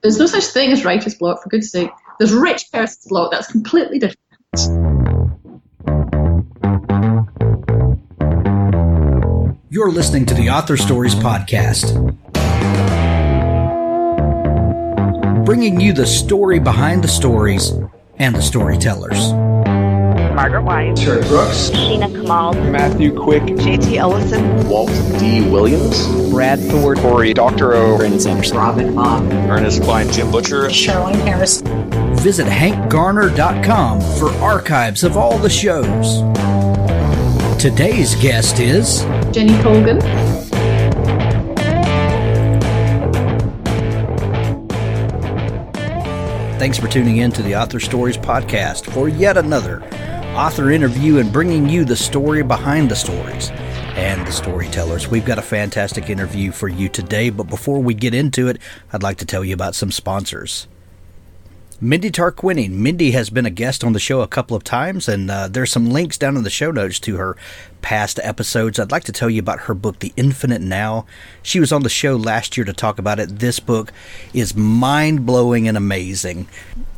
There's no such thing as writer's block, for goodness sake. There's rich person's block. That's completely different. You're listening to the Author Stories Podcast, bringing you the story behind the stories and the storytellers. Margaret White, Terry Brooks, Sheena Kamal, Matthew Quick, JT Ellison, Walt D. Williams, Brad Thor, Corey Doctorow, Brandon Sanderson, Robin Mott, Ernest Klein, Jim Butcher, Sherwin Harris. Visit hankgarner.com for archives of all the shows. Today's guest is Jenny Colgan. Thanks for tuning in to the Author Stories Podcast for yet another author interview and bringing you the story behind the stories and the storytellers. We've got a fantastic interview for you today, but before we get into it, I'd like to tell you about some sponsors. Mindy Tarquini. Mindy has been a guest on the show a couple of times, and there's some links down in the show notes to her past episodes. I'd like to tell you about her book, The Infinite Now. She was on the show last year to talk about it. This book is mind-blowing and amazing.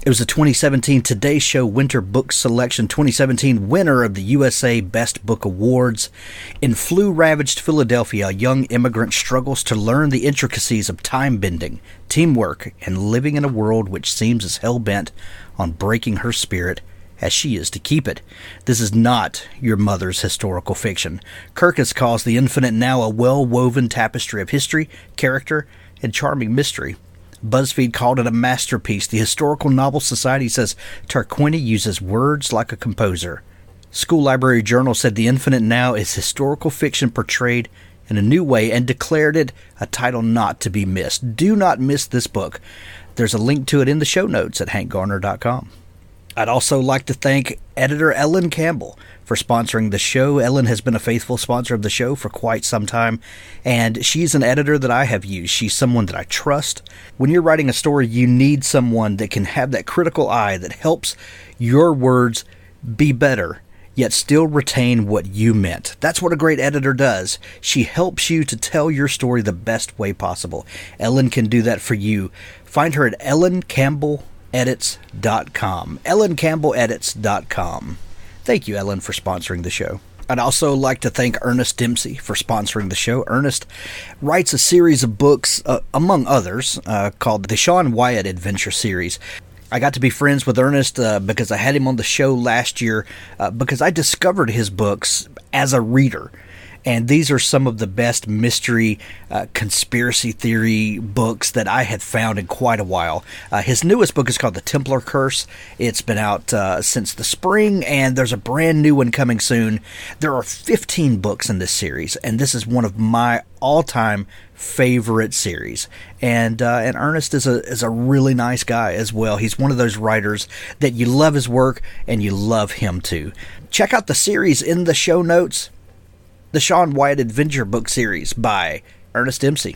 It was a 2017 Today Show Winter Book Selection 2017 winner of the USA Best Book Awards. In flu-ravaged Philadelphia, a young immigrant struggles to learn the intricacies of time-bending, teamwork, and living in a world which seems as hell-bent on breaking her spirit as she is to keep it. This is not your mother's historical fiction. Kirkus calls The Infinite Now a well-woven tapestry of history, character, and charming mystery. BuzzFeed called it a masterpiece. The Historical Novel Society says Tarquini uses words like a composer. School Library Journal said The Infinite Now is historical fiction portrayed in a new way and declared it a title not to be missed. Do not miss this book. There's a link to it in the show notes at hankgarner.com. I'd also like to thank editor Ellen Campbell for sponsoring the show. Ellen has been a faithful sponsor of the show for quite some time, and she's an editor that I have used. She's someone that I trust. When you're writing a story, you need someone that can have that critical eye that helps your words be better, yet still retain what you meant. That's what a great editor does. She helps you to tell your story the best way possible. Ellen can do that for you. Find her at ellencampbelledits.com. ellencampbelledits.com. Thank you, Ellen, for sponsoring the show. I'd also like to thank Ernest Dempsey for sponsoring the show. Ernest writes a series of books, among others, called the Shaun Wyatt Adventure Series. I got to be friends with Ernest because I had him on the show last year because I discovered his books as a reader. And these are some of the best mystery, conspiracy theory books that I had found in quite a while. His newest book is called The Templar Curse. It's been out since the spring, and there's a brand new one coming soon. There are 15 books in this series, and this is one of my all-time favorite series. And Ernest is a really nice guy as well. He's one of those writers that you love his work, and you love him too. Check out the series in the show notes. The Shaun Wyatt Adventure Book Series by Ernest Dempsey.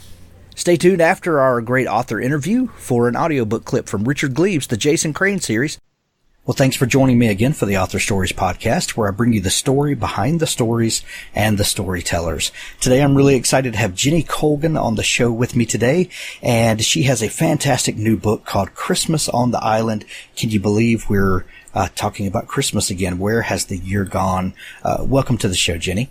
Stay tuned after our great author interview for an audiobook clip from Richard Gleaves' The Jason Crane series. Well, thanks for joining me again for the Author Stories Podcast, where I bring you the story behind the stories and the storytellers. Today, I'm really excited to have Jenny Colgan on the show with me today, and she has a fantastic new book called Christmas on the Island. Can you believe we're talking about Christmas again? Where has the year gone? Welcome to the show, Jenny.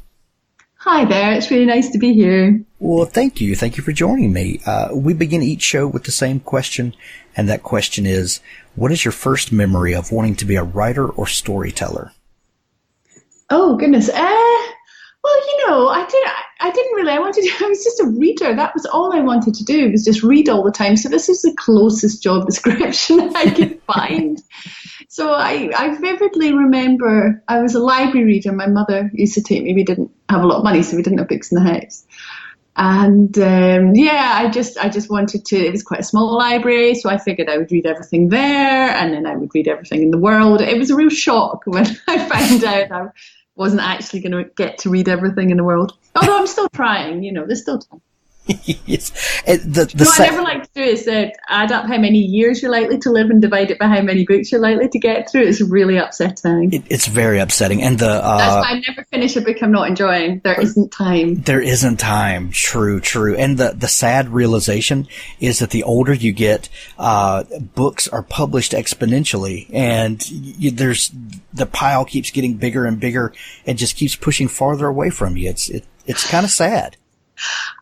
Hi there, it's really nice to be here. Well, thank you. Thank you for joining me. We begin each show with the same question, and that question is, what is your first memory of wanting to be a writer or storyteller? Oh, goodness. Well, I didn't really. I was just a reader. That was all I wanted to do, was just read all the time. So this is the closest job description I could find. So I vividly remember I was a library reader. My mother used to take me. We didn't have a lot of money, so we didn't have books in the house. And I just wanted to. It was quite a small library, so I figured I would read everything there, and then I would read everything in the world. It was a real shock when I found out I wasn't actually going to get to read everything in the world. Although I'm still trying, there's still time. Yes. The What I never like to do is add up how many years you're likely to live and divide it by how many books you're likely to get through. It's really upsetting. It's very upsetting. And that's why I never finish a book I'm not enjoying. There isn't time. There isn't time. True. And the sad realization is that the older you get, books are published exponentially, and there's the pile keeps getting bigger and bigger and just keeps pushing farther away from you. It's kind of sad.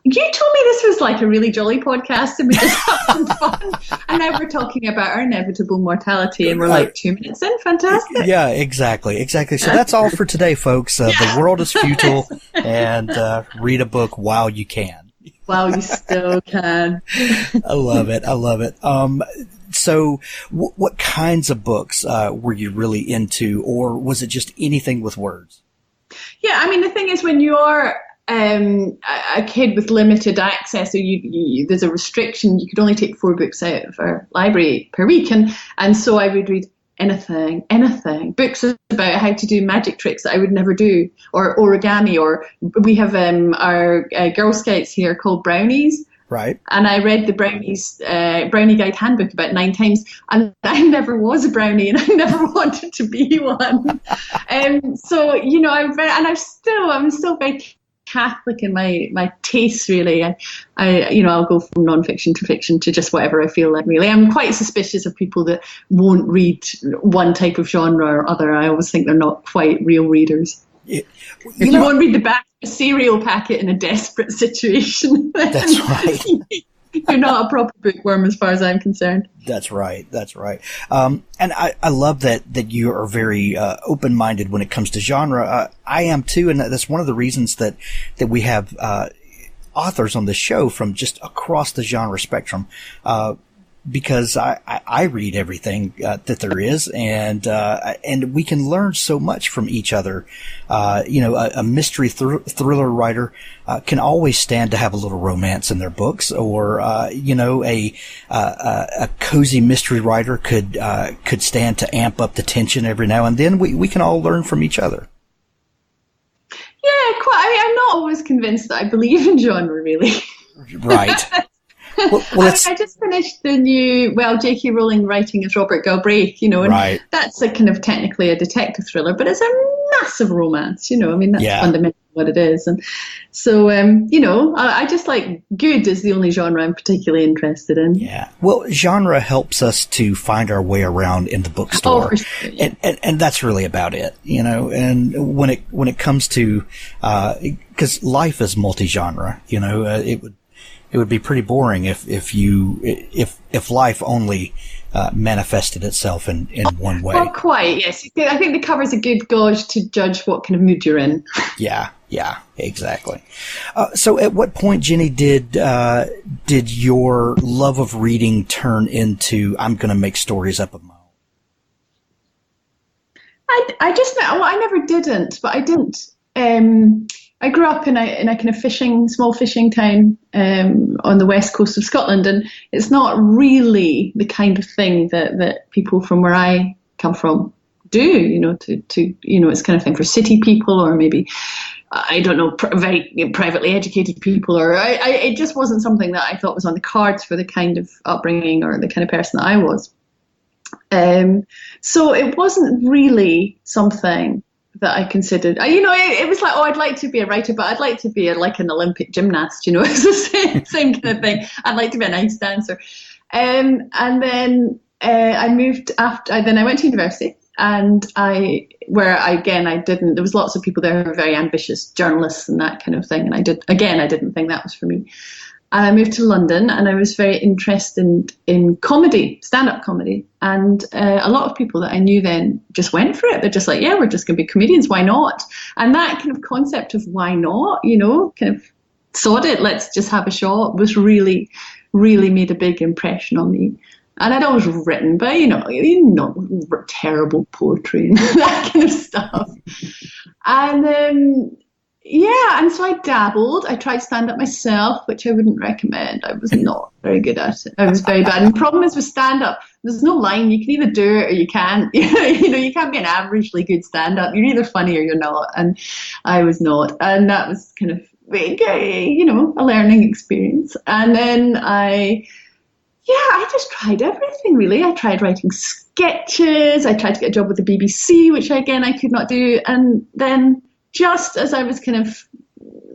You told me this was like a really jolly podcast and we just had some fun. And now we're talking about our inevitable mortality and we're like 2 minutes in. Fantastic. Yeah, exactly. So that's all for today, folks. The world is futile, and read a book while you can. While you still can. I love it. So what kinds of books were you really into, or was it just anything with words? Yeah, I mean, the thing is, when you're a kid with limited access, so there's a restriction. You could only take 4 books out of our library per week, and so I would read anything. Books about how to do magic tricks that I would never do, or origami, or we have our Girl Scouts here called Brownies. Right. And I read the Brownie Guide Handbook about 9 times, and I never was a brownie, and I never wanted to be one. So I'm still very Catholic in my tastes, really. I'll go from non-fiction to fiction to just whatever I feel like, really. I'm quite suspicious of people that won't read one type of genre or other. I always think they're not quite real readers. If you won't read the back of a cereal packet in a desperate situation, that's right. You're not a proper bookworm as far as I'm concerned. That's right. And I love that you are very open-minded when it comes to genre. I am too, and that's one of the reasons that we have authors on the show from just across the genre spectrum. Because I read everything that there is, and we can learn so much from each other. A mystery thriller writer can always stand to have a little romance in their books, or a cozy mystery writer could stand to amp up the tension every now and then. We can all learn from each other. Yeah, quite. I mean, I'm not always convinced that I believe in genre, really. Right. I just finished the new, J.K. Rowling writing as Robert Galbraith, and right. That's a kind of technically a detective thriller, but it's a massive romance, that's fundamentally what it is. And so, I just like good is the only genre I'm particularly interested in. Yeah. Well, genre helps us to find our way around in the bookstore. Oh, for sure, yeah. And that's really about it, and when it comes to, because life is multi-genre, it would be pretty boring if life only manifested itself in one way. Well, quite, yes. I think the cover's a good gauge to judge what kind of mood you're in. Yeah, exactly. So at what point, Jenny, did your love of reading turn into, I'm going to make stories up of my own? I never didn't, but I didn't. I grew up in a kind of small fishing town on the west coast of Scotland, and it's not really the kind of thing that people from where I come from do. It's kind of thing for city people, or maybe I don't know, very privately educated people, or it just wasn't something that I thought was on the cards for the kind of upbringing or the kind of person that I was. So it wasn't really something that I considered. It was like, I'd like to be a writer, but I'd like to be like an Olympic gymnast. It's the same kind of thing. I'd like to be a nice dancer. And then I moved after. Then I went to university, and there was lots of people there who were very ambitious journalists and that kind of thing. And I didn't think that was for me. And I moved to London, and I was very interested in comedy, stand-up comedy. And a lot of people that I knew then just went for it. They're just like, yeah, we're just going to be comedians. Why not? And that kind of concept of why not, kind of sod it, let's just have a shot, was really, really made a big impression on me. And I'd always written, but, terrible poetry and that kind of stuff. And and so I dabbled. I tried stand-up myself, which I wouldn't recommend. I was not very good at it. I was very bad. And the problem is with stand-up, there's no line. You can either do it or you can't. You can't be an averagely good stand-up. You're either funny or you're not. And I was not. And that was kind of a learning experience. And then I just tried everything, really. I tried writing sketches. I tried to get a job with the BBC, which again I could not do. And then just as I was kind of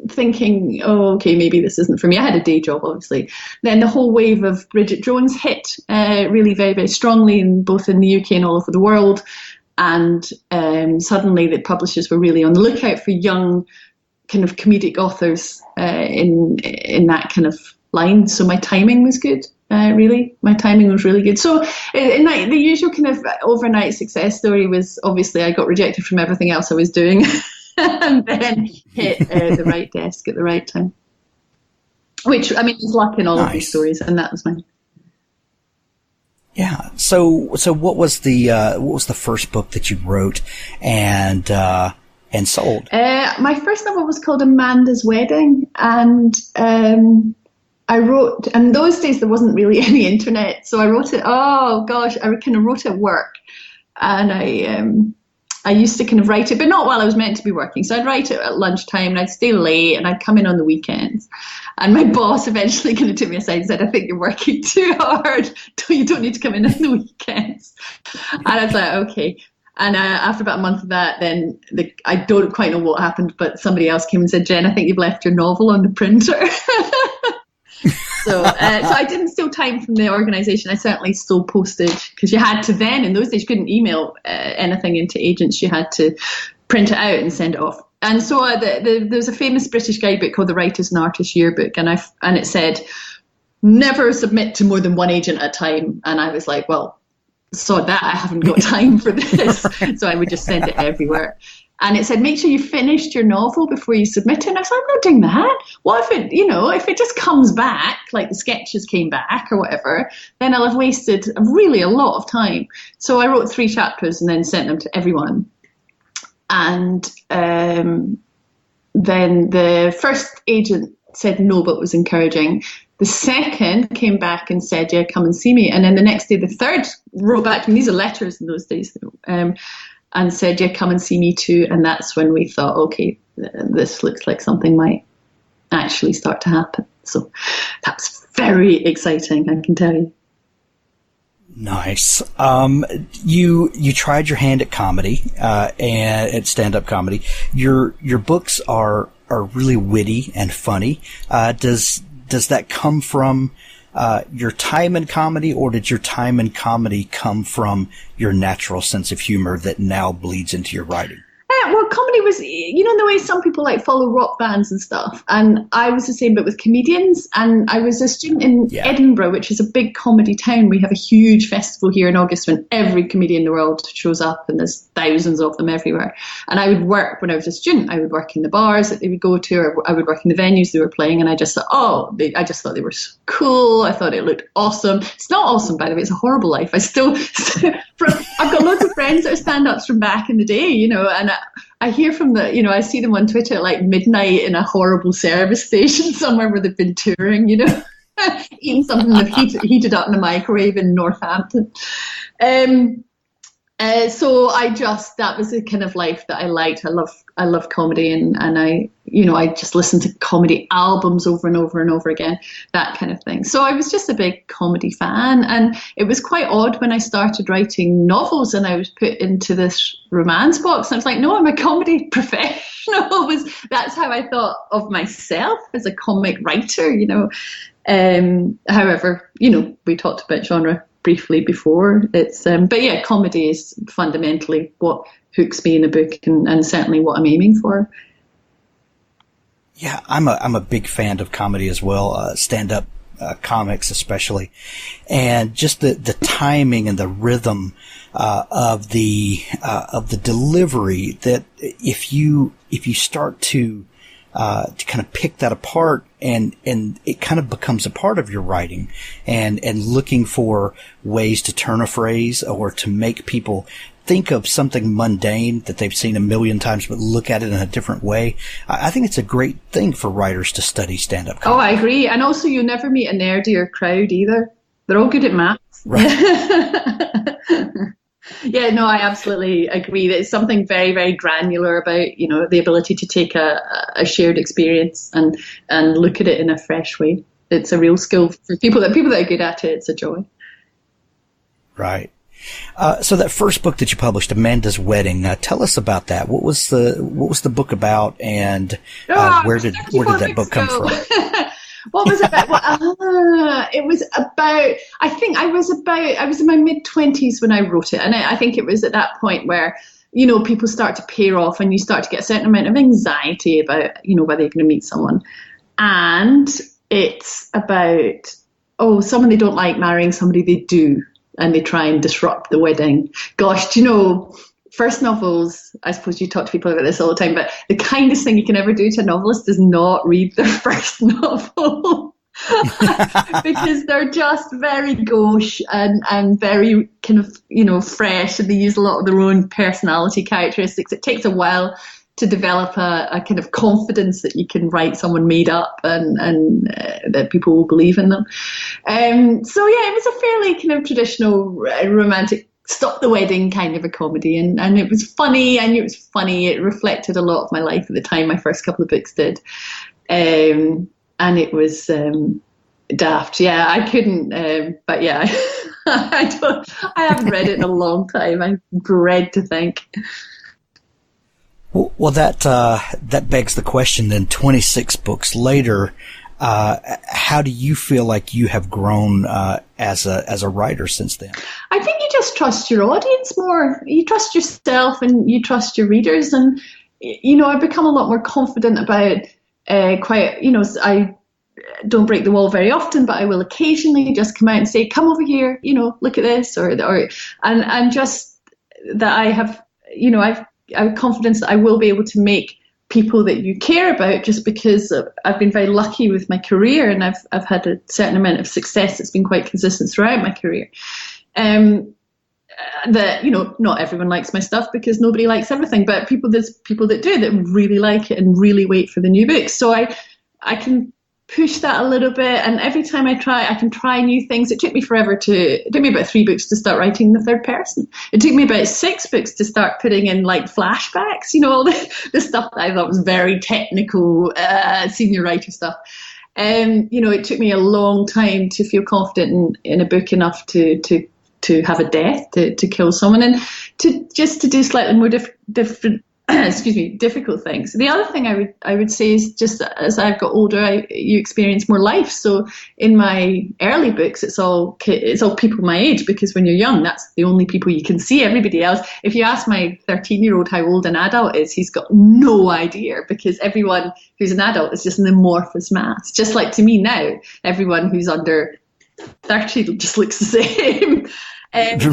thinking, oh, okay, maybe this isn't for me, I had a day job, obviously. Then the whole wave of Bridget Jones hit really very, very strongly, both in the UK and all over the world. And suddenly the publishers were really on the lookout for young kind of comedic authors in that kind of line. So my timing was good. Really, my timing was really good. So the usual kind of overnight success story was, obviously I got rejected from everything else I was doing and then hit the right desk at the right time, which, I mean, there's luck in all of these stories, and that was mine. Yeah. So what was the first book that you wrote and sold? My first novel was called Amanda's Wedding, and I wrote, and those days there wasn't really any internet, so I wrote it, I kind of wrote it at work, and I used to kind of write it, but not while I was meant to be working. So I'd write it at lunchtime, and I'd stay late, and I'd come in on the weekends. And my boss eventually kind of took me aside and said, I think you're working too hard. You don't need to come in on the weekends. And I was like, okay. And after about a month of that, then I don't quite know what happened, but somebody else came and said, Jen, I think you've left your novel on the printer. So I didn't steal time from the organisation. I certainly stole postage, because you had to then, in those days, you couldn't email anything into agents. You had to print it out and send it off. And so there was a famous British guidebook called the Writers and Artists Yearbook, and it said, never submit to more than one agent at a time. And I was like, well, sod that, I haven't got time for this. So I would just send it everywhere. And it said, make sure you finished your novel before you submit it. And I was like, I'm not doing that. What if if it just comes back, like the sketches came back or whatever, then I'll have wasted really a lot of time. So I wrote 3 chapters and then sent them to everyone. And then the first agent said no, but was encouraging. The second came back and said, yeah, come and see me. And then the next day, the third wrote back to me. These are letters in those days. And said, yeah, come and see me too. And that's when we thought, okay, this looks like something might actually start to happen. So that's very exciting, I can tell you. Nice. You tried your hand at comedy, and at stand-up comedy. Your books are really witty and funny. Does that come from your time in comedy, or did your time in comedy come from your natural sense of humor that now bleeds into your writing? Well, comedy was, the way some people like follow rock bands and stuff. And I was the same, but with comedians. And I was a student in Edinburgh, which is a big comedy town. We have a huge festival here in August when every comedian in the world shows up, and there's thousands of them everywhere. And I would work, when I was a student, I would work in the bars that they would go to, or I would work in the venues they were playing. And I just thought, I just thought they were so cool. I thought it looked awesome. It's not awesome, by the way. It's a horrible life. I've got loads of friends that are stand-ups from back in the day, and I hear from I see them on Twitter at like midnight in a horrible service station somewhere where they've been touring, eating something they've heated up in a microwave in Northampton. So that was the kind of life that I liked. I love comedy, and I just listened to comedy albums over and over and over again, that kind of thing. So I was just a big comedy fan, and it was quite odd when I started writing novels and I was put into this romance box. And I was like, no, I'm a comedy professional. That's how I thought of myself, as a comic writer, However, we talked about genre briefly before. But yeah, comedy is fundamentally what hooks me in a book, and certainly what I'm aiming for. Yeah, I'm a big fan of comedy as well, stand-up comics especially, and just the timing and the rhythm of the delivery. That if you start to kind of pick that apart, and it kind of becomes a part of your writing, and looking for ways to turn a phrase or to make people think of something mundane that they've seen a million times, but look at it in a different way. I think it's a great thing for writers to study stand-up comedy. Oh, I agree. And also, you never meet a nerdier crowd either. They're all good at maths. Right. Yeah, no, I absolutely agree. There's something very, very granular about, the ability to take a shared experience and look at it in a fresh way. It's a real skill for people that are good at it. It's a joy. Right. So that first book that you published, Amanda's Wedding, tell us about that. What was the book about, and where did that book come from? What was it about? It was about, I think I was in my mid-20s when I wrote it. And I think it was at that point where, people start to pair off and you start to get a certain amount of anxiety about, whether you're going to meet someone. And it's about, someone they don't like marrying somebody they do. And they try and disrupt the wedding. Gosh, first novels, I suppose you talk to people about this all the time, but the kindest thing you can ever do to a novelist is not read their first novel. Because they're just very gauche and very kind of, fresh, and they use a lot of their own personality characteristics. It takes a while to develop a kind of confidence that you can write someone made up and that people will believe in them. So yeah, it was a fairly kind of traditional romantic stop the wedding kind of a comedy, and it was funny. I knew it was funny. It reflected a lot of my life at the time. My first couple of books did, and it was daft. Yeah, I couldn't. But yeah, I haven't read it in a long time. I dread to think. Well, that begs the question then, 26 books later, how do you feel like you have grown as a writer since then? I think you just trust your audience more. You trust yourself and you trust your readers. And, I've become a lot more confident about I don't break the wall very often, but I will occasionally just come out and say, come over here, look at this, and just that I have, I have confidence that I will be able to make people that you care about, just because I've been very lucky with my career, and I've had a certain amount of success that's been quite consistent throughout my career. That not everyone likes my stuff, because nobody likes everything, but there's people that do, that really like it and really wait for the new books. So I can push that a little bit, and every time I can try new things. It took me about 3 books to start writing the third person. It took me about 6 books to start putting in like flashbacks, all the stuff that I thought was very technical senior writer stuff. It took me a long time to feel confident in a book enough to have a death, to kill someone, and to do slightly more different difficult things. The other thing I would say is, just as I've got older, you experience more life. So in my early books, it's all people my age, because when you're young, that's the only people you can see. Everybody else, if you ask my 13-year-old how old an adult is, he's got no idea, because everyone who's an adult is just an amorphous mass. Just like to me now, everyone who's under 30 just looks the same. And so,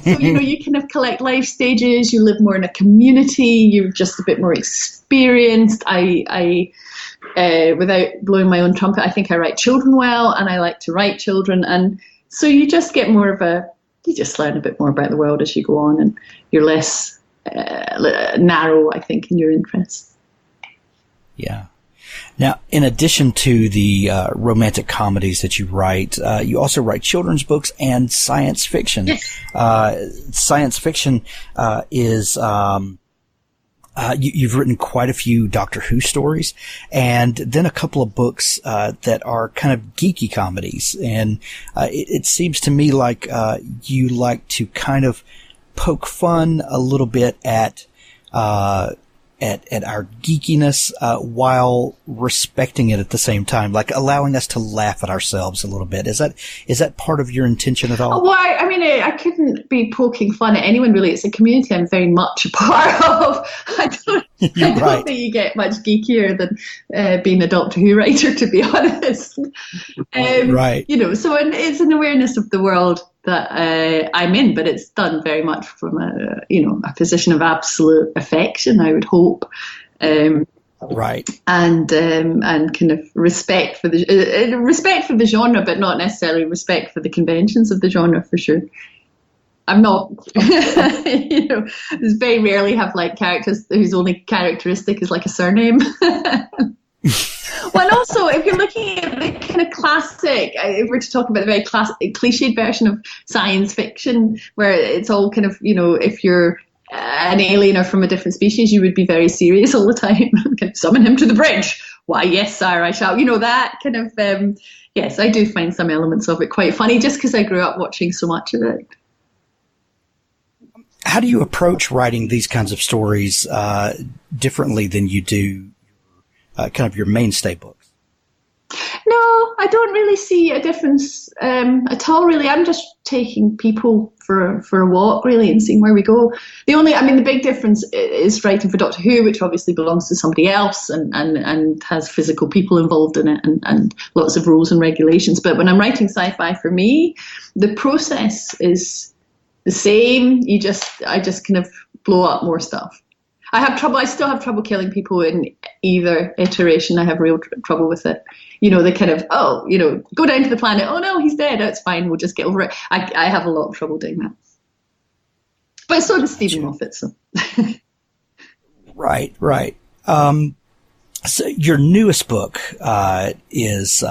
you kind of collect life stages, you live more in a community, you're just a bit more experienced. I without blowing my own trumpet, I think I write children well, and I like to write children. And so you just get you just learn a bit more about the world as you go on, and you're less narrow, I think, in your interests. Yeah. Now, in addition to the romantic comedies that you write, you also write children's books and science fiction. Yes. Science fiction is you've written quite a few Doctor Who stories, and then a couple of books that are kind of geeky comedies. And it seems to me like you like to kind of poke fun a little bit at our geekiness, while respecting it at the same time, like allowing us to laugh at ourselves a little bit. Is that part of your intention at all? Well, I mean, I couldn't be poking fun at anyone, really. It's a community I'm very much a part of. I don't think you get much geekier than being a Doctor Who writer, to be honest. Right. So it's an awareness of the world that I'm in, but it's done very much from a position of absolute affection, I would hope. Right. And kind of respect for the genre, but not necessarily respect for the conventions of the genre, for sure. I'm not, very rarely have like characters whose only characteristic is like a surname. Well, and also, if you're looking at the kind of classic, if we're to talk about the very classic, cliched version of science fiction, where it's all kind of, if you're an alien or from a different species, you would be very serious all the time. Can summon him to the bridge. Why, yes, sir, I shall. That kind of, yes, I do find some elements of it quite funny, just because I grew up watching so much of it. How do you approach writing these kinds of stories differently than you do kind of your mainstay books? No, I don't really see a difference at all, really. I'm just taking people for a walk, really, and seeing where we go. The big difference is writing for Doctor Who, which obviously belongs to somebody else and has physical people involved in it and lots of rules and regulations. But when I'm writing sci-fi, for me, the process is the same. I just kind of blow up more stuff. I still have trouble killing people in either iteration. I have real trouble with it. The kind of, go down to the planet. Oh no, he's dead. That's fine. We'll just get over it. I have a lot of trouble doing that. But so does Stephen Moffat. So. Right. So your newest book is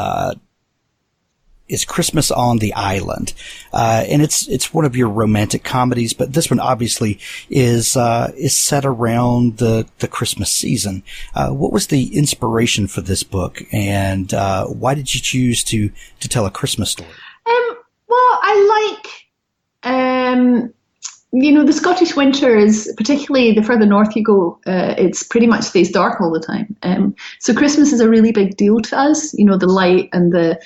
Christmas on the Island. And it's one of your romantic comedies, but this one obviously is set around the Christmas season. What was the inspiration for this book, and why did you choose to tell a Christmas story? Well, I like, the Scottish winter is, particularly the further north you go, it's pretty much stays dark all the time. So Christmas is a really big deal to us, the light and the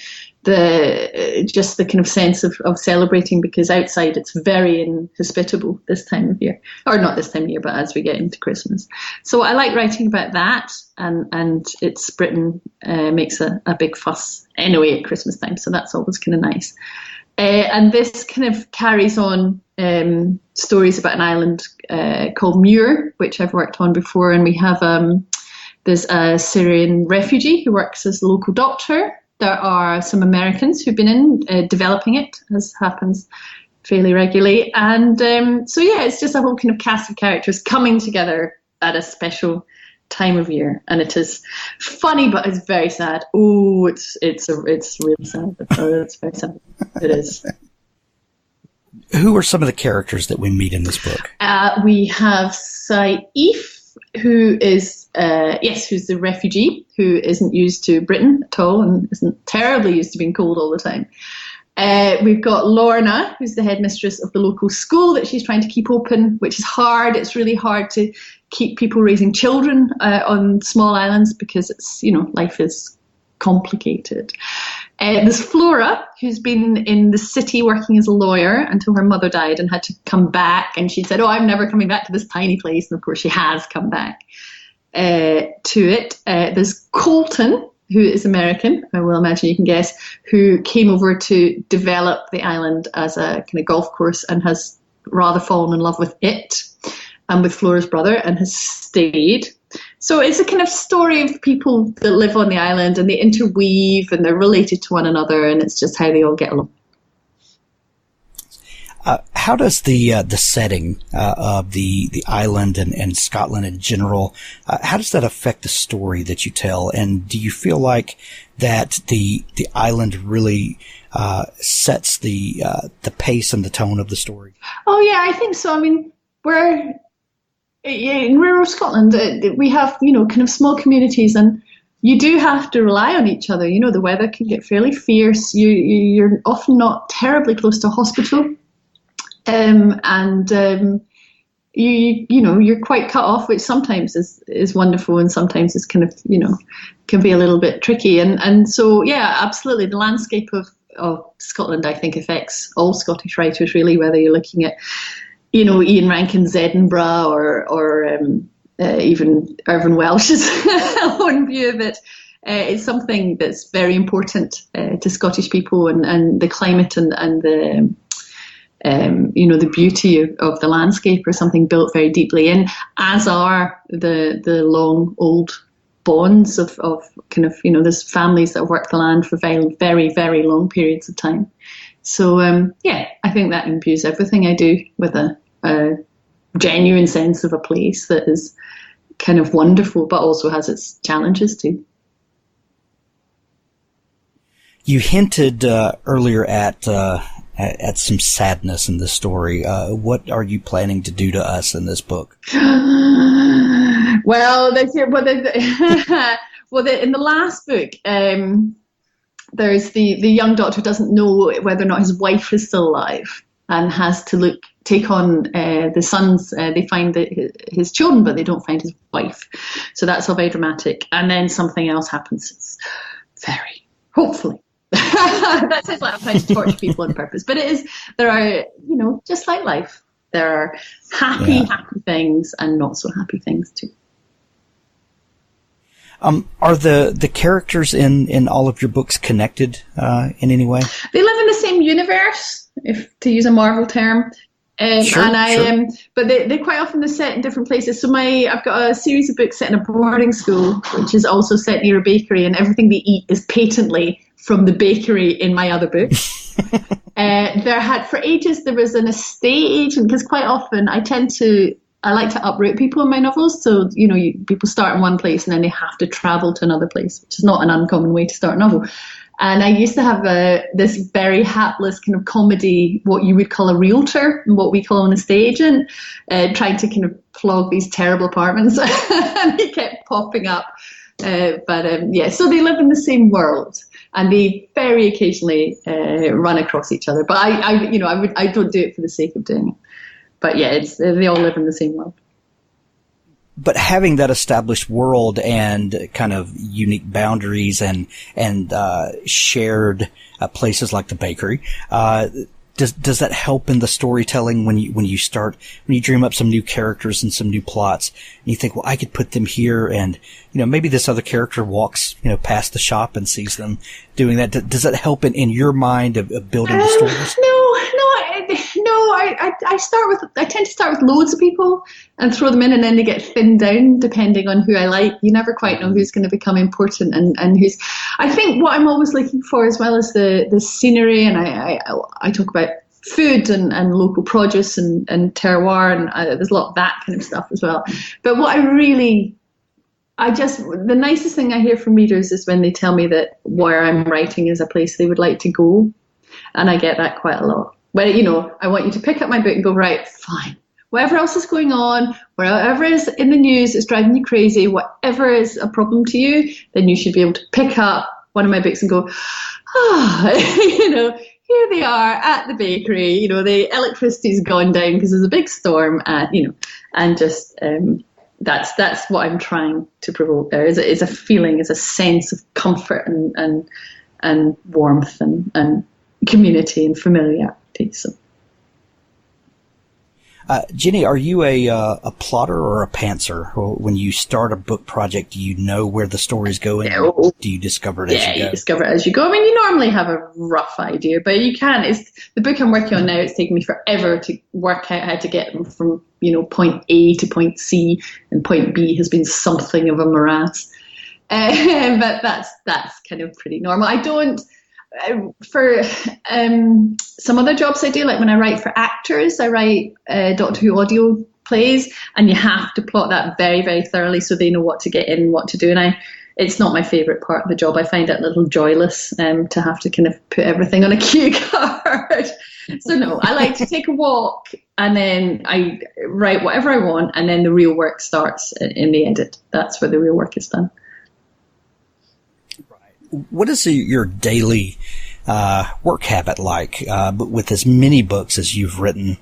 just the kind of sense of celebrating, because outside it's very inhospitable this time of year, or not this time of year, but as we get into Christmas. So I like writing about that, and it's Britain makes a big fuss anyway at Christmas time, so that's always kind of nice. And this kind of carries on stories about an island called Mure, which I've worked on before, and we have there's a Syrian refugee who works as a local doctor. There are some Americans who've been in developing it, as happens fairly regularly. And it's just a whole kind of cast of characters coming together at a special time of year. And it is funny, but it's very sad. Oh, it's really sad. It's very sad. It is. Who are some of the characters that we meet in this book? We have Saif, who is who's the refugee who isn't used to Britain at all and isn't terribly used to being cold all the time. We've got Lorna, who's the headmistress of the local school that she's trying to keep open, which is hard. It's really hard to keep people raising children on small islands, because it's, life is complicated. There's Flora, who's been in the city working as a lawyer until her mother died and had to come back. And she said, I'm never coming back to this tiny place. And of course she has come back to it. There's Colton, who is American, I will imagine you can guess, who came over to develop the island as a kind of golf course and has rather fallen in love with it and with Flora's brother and has stayed. So it's a kind of story of people that live on the island, and they interweave and they're related to one another, and it's just how they all get along. How does the setting of the island and Scotland in general, how does that affect the story that you tell? And do you feel like that the island really sets the pace and the tone of the story? Oh yeah, I think so. I mean, we're in rural Scotland. We have kind of small communities, and you do have to rely on each other. The weather can get fairly fierce. You're often not terribly close to a hospital. You're quite cut off, which sometimes is wonderful, and sometimes is kind of, can be a little bit tricky. And so, yeah, absolutely. The landscape of Scotland, I think, affects all Scottish writers, really, whether you're looking at, Ian Rankin's Edinburgh or even Irvine Welsh's own view of it. It's something that's very important to Scottish people, and the climate and the the beauty of the landscape are something built very deeply in, as are the long old bonds of kind of, there's families that have worked the land for very, very, very long periods of time. So, I think that imbues everything I do with a genuine sense of a place that is kind of wonderful, but also has its challenges too. You hinted earlier at some sadness in this story. What are you planning to do to us in this book? Well, in the last book, there's the young doctor doesn't know whether or not his wife is still alive and has to take on the sons. They find his children, but they don't find his wife. So that's all very dramatic. And then something else happens. It's very, hopefully. That sounds like I'm trying to torture people on purpose. But there are, just like life, there are happy things and not so happy things too. Are the characters in all of your books connected in any way? They live in the same universe, if to use a Marvel term. Sure. But they quite often are set in different places. So I've got a series of books set in a boarding school, which is also set near a bakery, and everything they eat is patently from the bakery in my other book. For ages there was an estate agent, because quite often I like to uproot people in my novels. So, people start in one place and then they have to travel to another place, which is not an uncommon way to start a novel. And I used to have this very hapless kind of comedy, what you would call a realtor and what we call an estate agent, trying to kind of plug these terrible apartments. And they kept popping up. So they live in the same world. And they very occasionally run across each other. But I don't do it for the sake of doing it. But yeah, they all live in the same world. But having that established world and kind of unique boundaries and shared places like the bakery, does that help in the storytelling when you dream up some new characters and some new plots and you think, well, I could put them here, and maybe this other character walks past the shop and sees them doing that. Does that help in your mind of building the stories? I tend to start with loads of people and throw them in, and then they get thinned down depending on who I like. You never quite know who's going to become important and who's. I think what I'm always looking for, as well as the scenery, and I talk about food and local produce and terroir, and there's a lot of that kind of stuff as well. But what the nicest thing I hear from readers is when they tell me that where I'm writing is a place they would like to go, and I get that quite a lot. Where, I want you to pick up my book and go, right, fine. Whatever else is going on, whatever is in the news that's driving you crazy, whatever is a problem to you, then you should be able to pick up one of my books and go, here they are at the bakery. The electricity's gone down because there's a big storm, and just that's what I'm trying to provoke there. Is a feeling, is a sense of comfort and warmth and community and familiarity. So. Jenny, are you a plotter or a pantser? When you start a book project, do you know where the story's going? No. Or do you discover it as you go? Yeah, you discover it as you go. I mean, you normally have a rough idea, but you can. It's the book I'm working on now. It's taken me forever to work out how to get them from point A to point C, and point B has been something of a morass. But that's kind of pretty normal. I don't. For some other jobs I do, like when I write for actors, I write Doctor Who audio plays, and you have to plot that very, very thoroughly so they know what to get in, what to do. And it's not my favourite part of the job. I find it a little joyless to have to kind of put everything on a cue card. So no, I like to take a walk and then I write whatever I want, and then the real work starts in the edit. That's where the real work is done. What is your daily work habit like? But with as many books as you've written,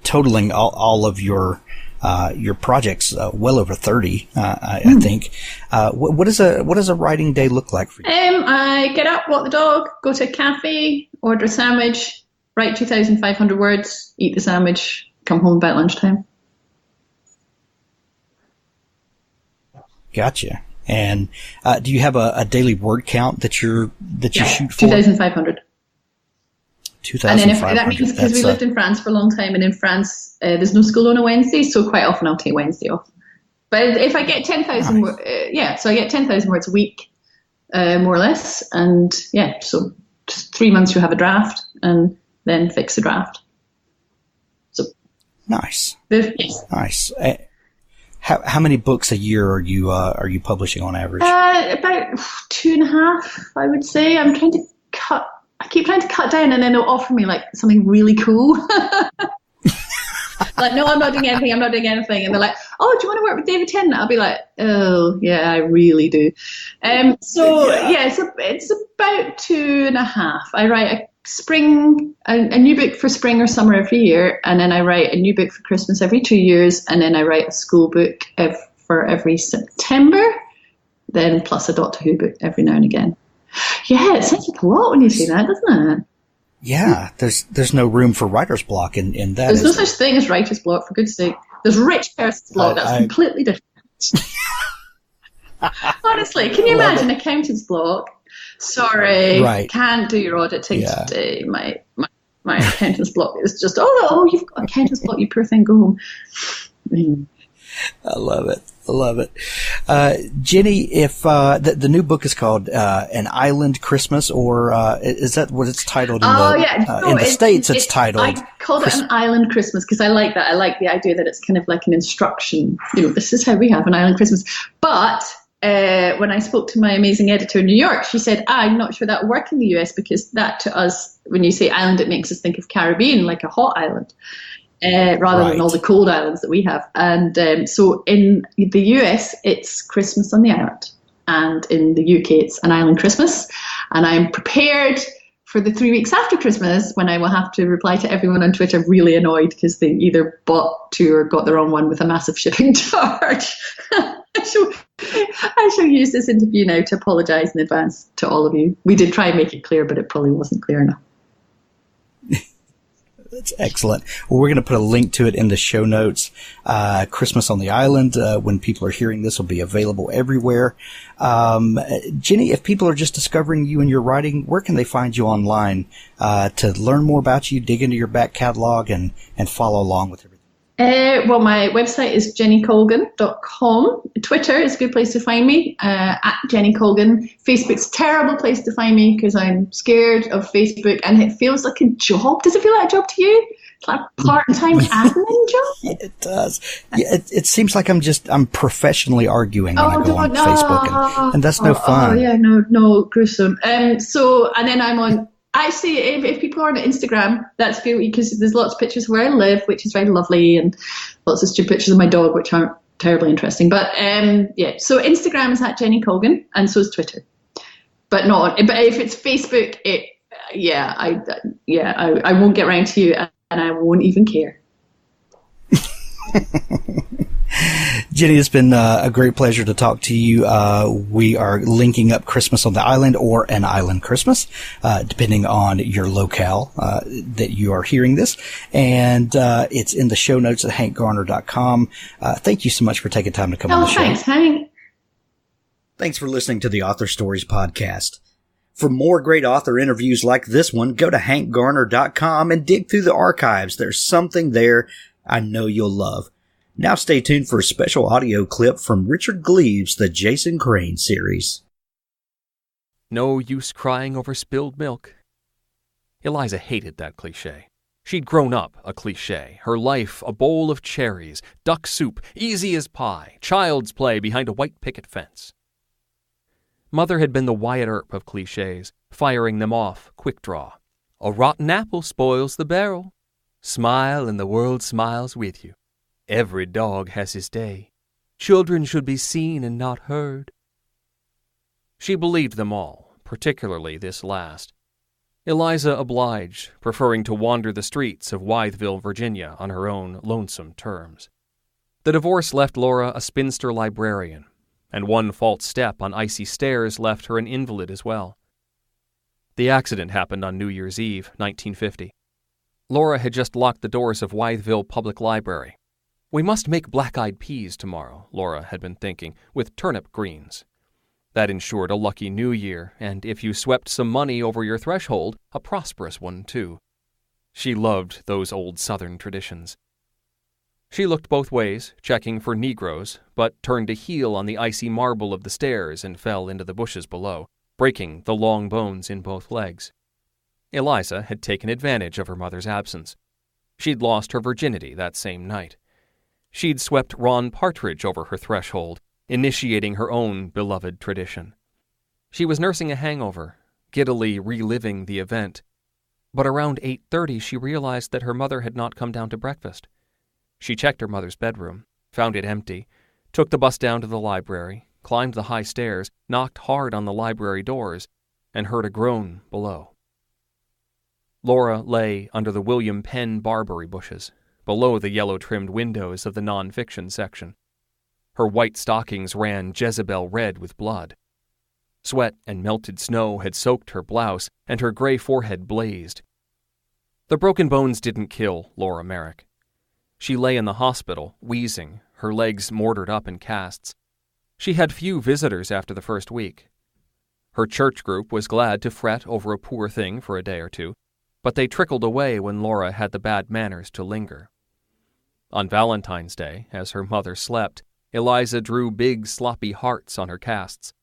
totaling all of your projects, well over 30, I think. What does a writing day look like for you? I get up, walk the dog, go to a cafe, order a sandwich, write 2,500 words, eat the sandwich, come home about lunchtime. Gotcha. And do you have a daily word count that you shoot for? 2,500. 2,500. And then that means because we lived in France for a long time, and in France there's no school on a Wednesday, so quite often I'll take Wednesday off. But if I get 10,000, nice. So I get 10,000 words a week, more or less, and so just 3 months you have a draft, and then fix the draft. So nice. Yes. Nice. How many books a year are you publishing on average? About 2.5, I would say. I keep trying to cut down, and then they'll offer me like something really cool. Like, no, I'm not doing anything. And they're like, oh, do you want to work with David Tennant? I'll be like, oh, yeah, I really do. So it's about 2.5. I write a new book for spring or summer every year, and then I write a new book for Christmas every 2 years, and then I write a school book for every September, then plus a Doctor Who book every now and again. Yeah, it sounds like a lot when you say that, doesn't it? Yeah, there's no room for writer's block in that. There's no such thing as writer's block, for goodness sake. There's rich person's block. That's completely different. Honestly, can you imagine accountant's block? Sorry, right. Can't do your auditing today. My accountant's block is just, you've got accountant's block, you poor thing, go home. I love it. Jenny, if the new book is called An Island Christmas, or is that what it's titled in the States? It's titled. I called it An Island Christmas because I like that. I like the idea that it's kind of like an instruction. This is how we have an island Christmas. But when I spoke to my amazing editor in New York, she said, I'm not sure that will work in the US because that to us, when you say island, it makes us think of Caribbean, like a hot island. Rather than all the cold islands that we have. And so in the US, it's Christmas on the island. And in the UK, it's An Island Christmas. And I'm prepared for the 3 weeks after Christmas when I will have to reply to everyone on Twitter really annoyed because they either bought 2 or got the wrong one with a massive shipping charge. I shall use this interview now to apologise in advance to all of you. We did try and make it clear, but it probably wasn't clear enough. That's excellent. Well, we're going to put a link to it in the show notes. Christmas on the Island, when people are hearing this, will be available everywhere. Jenny, if people are just discovering you and your writing, where can they find you online to learn more about you, dig into your back catalog, and follow along with everything? Well, my website is jennycolgan.com. Twitter is a good place to find me, at Jenny Colgan. Facebook's a terrible place to find me because I'm scared of Facebook and it feels like a job. Does it feel like a job to you? It's like a part-time admin job? Yeah, it does. Yeah, it seems like I'm professionally arguing when I go on Facebook, and that's no fun. Oh, yeah, no, gruesome. And then I'm on... Actually, if people are on Instagram, that's good because there's lots of pictures of where I live, which is very lovely, and lots of stupid pictures of my dog, which aren't terribly interesting. But so Instagram is at Jenny Colgan, and so is Twitter. But if it's Facebook, I won't get around to you, and I won't even care. Jenny, it's been a great pleasure to talk to you. We are linking up Christmas on the Island or An Island Christmas, depending on your locale that you are hearing this. And it's in the show notes at hankgarner.com. Thank you so much for taking time to come on the show. Thanks, Hank. Thanks for listening to the Author Stories podcast. For more great author interviews like this one, go to hankgarner.com and dig through the archives. There's something there I know you'll love. Now stay tuned for a special audio clip from Richard Gleaves' The Jason Crane series. No use crying over spilled milk. Eliza hated that cliché. She'd grown up a cliché, her life a bowl of cherries, duck soup, easy as pie, child's play behind a white picket fence. Mother had been the Wyatt Earp of clichés, firing them off, quick draw. A rotten apple spoils the barrel. Smile and the world smiles with you. Every dog has his day. Children should be seen and not heard. She believed them all, particularly this last. Eliza obliged, preferring to wander the streets of Wytheville, Virginia, on her own lonesome terms. The divorce left Laura a spinster librarian, and one false step on icy stairs left her an invalid as well. The accident happened on New Year's Eve, 1950. Laura had just locked the doors of Wytheville Public Library. We must make black-eyed peas tomorrow, Laura had been thinking, with turnip greens. That ensured a lucky new year, and if you swept some money over your threshold, a prosperous one, too. She loved those old Southern traditions. She looked both ways, checking for Negroes, but turned to heel on the icy marble of the stairs and fell into the bushes below, breaking the long bones in both legs. Eliza had taken advantage of her mother's absence. She'd lost her virginity that same night. She'd swept Ron Partridge over her threshold, initiating her own beloved tradition. She was nursing a hangover, giddily reliving the event. But around 8:30 she realized that her mother had not come down to breakfast. She checked her mother's bedroom, found it empty, took the bus down to the library, climbed the high stairs, knocked hard on the library doors, and heard a groan below. Laura lay under the William Penn barberry bushes, below the yellow-trimmed windows of the non-fiction section. Her white stockings ran Jezebel red with blood. Sweat and melted snow had soaked her blouse, and her gray forehead blazed. The broken bones didn't kill Laura Merrick. She lay in the hospital, wheezing, her legs mortared up in casts. She had few visitors after the first week. Her church group was glad to fret over a poor thing for a day or two, but they trickled away when Laura had the bad manners to linger. On Valentine's Day, as her mother slept, Eliza drew big sloppy hearts on her casts.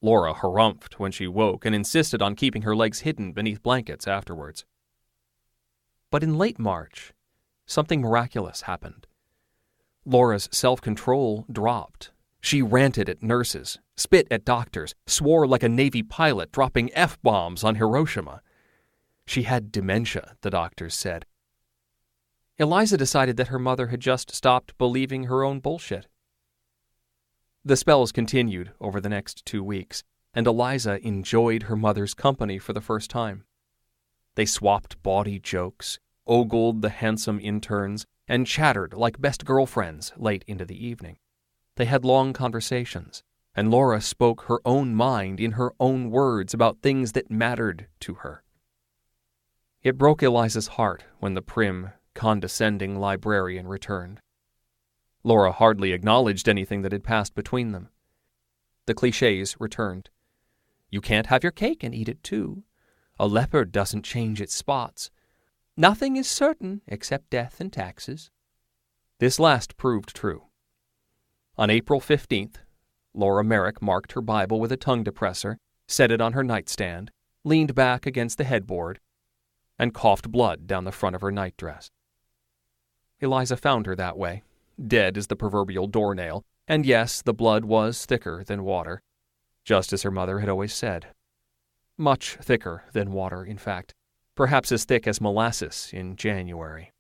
Laura harumphed when she woke and insisted on keeping her legs hidden beneath blankets afterwards. But in late March, something miraculous happened. Laura's self-control dropped. She ranted at nurses, spit at doctors, swore like a Navy pilot dropping F-bombs on Hiroshima. She had dementia, the doctors said. Eliza decided that her mother had just stopped believing her own bullshit. The spells continued over the next 2 weeks, and Eliza enjoyed her mother's company for the first time. They swapped bawdy jokes, ogled the handsome interns, and chattered like best girlfriends late into the evening. They had long conversations, and Laura spoke her own mind in her own words about things that mattered to her. It broke Eliza's heart when the prim, condescending librarian returned. Laura hardly acknowledged anything that had passed between them. The clichés returned. You can't have your cake and eat it too. A leopard doesn't change its spots. Nothing is certain except death and taxes. This last proved true. On April 15th, Laura Merrick marked her Bible with a tongue depressor, set it on her nightstand, leaned back against the headboard, and coughed blood down the front of her nightdress. Eliza found her that way, dead as the proverbial doornail, and yes, the blood was thicker than water, just as her mother had always said. Much thicker than water, in fact, perhaps as thick as molasses in January.